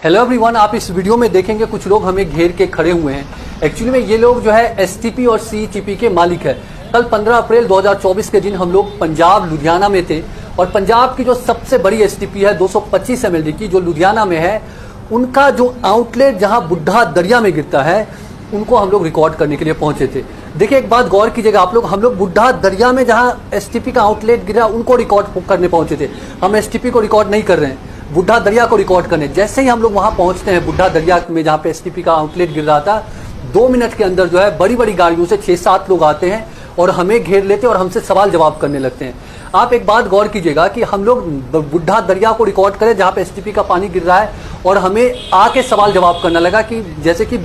Hello everyone, आप इस video में देखेंगे कुछ लोग हमें घेर के खड़े हुए हैं। एक्चुअली में ये लोग जो है एसटीपी और सीईटीपी के मालिक है। कल 15 अप्रैल 2024 के दिन हम लोग पंजाब लुधियाना में थे और पंजाब की जो सबसे बड़ी एसटीपी है 225 एमएलडी की, जो लुधियाना में है, उनका जो आउटलेट जहां बुढ़ा दरिया में गिरता है, उनको हम लोग रिकॉर्ड करने के लिए पहुंचे थे। देखिए, एक बात गौर कीजिएगा आप लोग, हम लोग बुढ़ा दरिया में जहां एसटीपी का आउटलेट गिरा उनको रिकॉर्ड करने पहुंचे थे। हम एसटीपी को रिकॉर्ड नहीं कर रहे हैं, बुढ़ा दरिया को रिकॉर्ड करने। जैसे ही हम लोग वहां पहुंचते हैं बुढ़ा दरिया में जहां पे एसटीपी का आउटलेट गिर रहा था, 2 मिनट के अंदर जो है बड़ी बड़ी गाड़ियों से 6-7 लोग आते हैं और हमें घेर लेते हैं और हमसे सवाल जवाब करने लगते हैं। आप एक बात गौर कीजिएगा कि हम लोग बुढ़ा दरिया को रिकॉर्ड करें जहां पे एसटीपी का पानी गिर रहा है और हमें आके सवाल जवाब करना लगा कि जैसे कि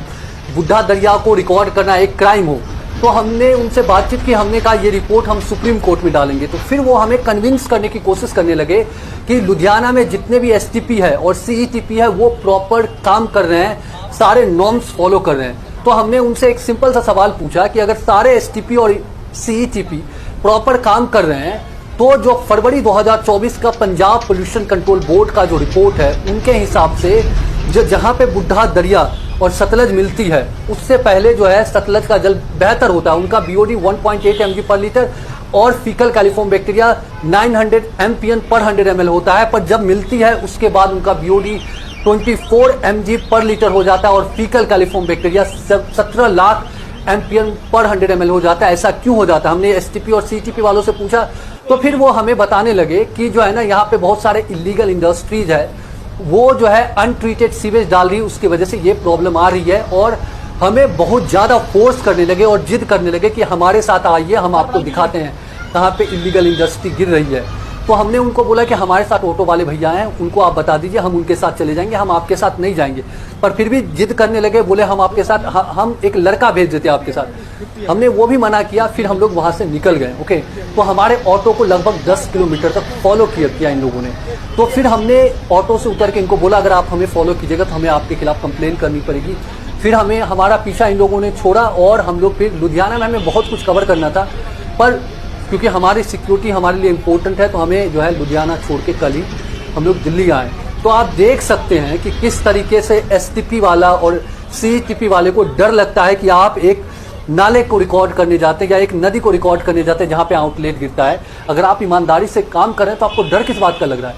बुढ़ा दरिया को रिकॉर्ड करना एक क्राइम हो। तो हमने उनसे बातचीत की, हमने कहा ये रिपोर्ट हम सुप्रीम कोर्ट में डालेंगे। तो फिर वो हमें कन्विंस करने की कोशिश करने लगे कि लुधियाना में जितने भी एसटीपी है और सीईटीपी है वो प्रॉपर काम कर रहे हैं, सारे नॉर्म्स फॉलो कर रहे हैं। तो हमने उनसे एक सिंपल सा सवाल पूछा कि अगर सारे एसटीपी और सीईटीपी प्रॉपर काम कर रहे हैं तो जो फरवरी 2024 का पंजाब पोल्यूशन कंट्रोल बोर्ड का जो रिपोर्ट है, उनके हिसाब से जो जहां पे बुढ़ा दरिया और सतलज मिलती है उससे पहले जो है सतलज का जल बेहतर होता है। उनका बीओडी 1.8 mg पर लीटर और फीकल कैलिफॉर्म बैक्टीरिया 900 MPN पर 100 ml होता है, पर जब मिलती है उसके बाद उनका बीओडी 24 mg पर लीटर हो जाता है और फीकल कैलिफॉर्म बैक्टीरिया 17 लाख MPN पर 100 ml हो जाता है। ऐसा क्यों हो जाता है? हमने एसटीपी और सीटीपी वालों से पूछा तो फिर वो हमें बताने लगे कि जो है ना, यहाँ पे बहुत सारे इलीगल इंडस्ट्रीज है, वो जो है अनट्रीटेड सीवेज डाल रही है, उसकी वजह से ये प्रॉब्लम आ रही है। और हमें बहुत ज़्यादा फोर्स करने लगे और जिद करने लगे कि हमारे साथ आइए, हम आपको दिखाते हैं कहाँ पे इलीगल इंडस्ट्री गिर रही है। तो हमने उनको बोला कि हमारे साथ ऑटो वाले भैया हैं, उनको आप बता दीजिए, हम उनके साथ चले जाएंगे, हम आपके साथ नहीं जाएंगे। पर फिर भी जिद करने लगे, बोले हम आपके साथ, हम एक लड़का भेज देते आपके साथ। हमने वो भी मना किया, फिर हम लोग वहाँ से निकल गए। ओके, तो हमारे ऑटो को लगभग 10 किलोमीटर तक फॉलो किया इन लोगों ने। तो फिर हमने ऑटो से उतर के इनको बोला अगर आप हमें फॉलो कीजिएगा तो हमें आपके खिलाफ कंप्लेन करनी पड़ेगी। फिर हमें हमारा पीछा इन लोगों ने छोड़ा और हम लोग फिर लुधियाना में, हमें बहुत कुछ कवर करना था, पर क्योंकि हमारी सिक्योरिटी हमारे लिए इम्पोर्टेंट है तो हमें जो है लुधियाना छोड़ के कल ही हम लोग दिल्ली आए। तो आप देख सकते हैं कि किस तरीके से एसटीपी वाला और सीईटीपी वाले को डर लगता है कि आप एक नाले को रिकॉर्ड करने जाते हैं या एक नदी को रिकॉर्ड करने जाते हैं जहाँ पे आउटलेट गिरता है। अगर आप ईमानदारी से काम कर रहे हैं तो आपको डर किस बात का लग रहा है?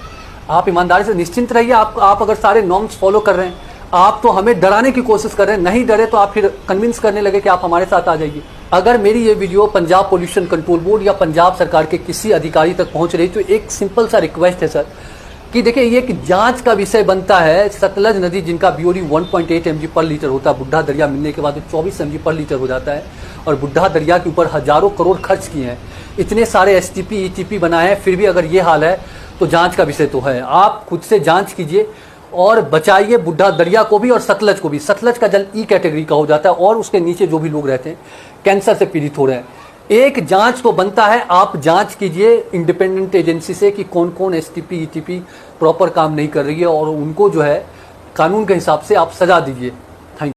आप ईमानदारी से निश्चिंत रहिए। आप अगर सारे नॉर्म्स फॉलो कर रहे हैं, आप तो हमें डराने की कोशिश कर रहे हैं। नहीं डरे तो आप फिर कन्विंस करने लगे कि आप हमारे साथ आ जाइए। अगर मेरी ये video Punjab pollution control board या पंजाब सरकार के किसी अधिकारी तक पहुंच रही तो एक सिंपल सा रिक्वेस्ट है सर कि देखिए, ये एक जांच का विषय बनता है। सतलज नदी जिनका बीओडी 1.8 mg पर लीटर होता है, बुढ़ा दरिया मिलने के बाद 24 mg पर लीटर हो जाता है और बुढ़ा दरिया के ऊपर हजारों करोड़ खर्च किए हैं, इतने सारे एसटीपी ईटीपी बनाए हैं, फिर भी अगर ये हाल है तो जांच का विषय तो है। आप खुद से जांच कीजिए और बचाइए बुढ़ा दरिया को भी और सतलज को भी। सतलज का जल ई कैटेगरी का हो जाता है और उसके नीचे जो भी लोग रहते हैं कैंसर से पीड़ित हो रहे हैं। एक जांच तो बनता है, आप जांच कीजिए इंडिपेंडेंट एजेंसी से कि कौन कौन एसटीपी ईटीपी प्रॉपर काम नहीं कर रही है और उनको जो है कानून के हिसाब से आप सजा दीजिए।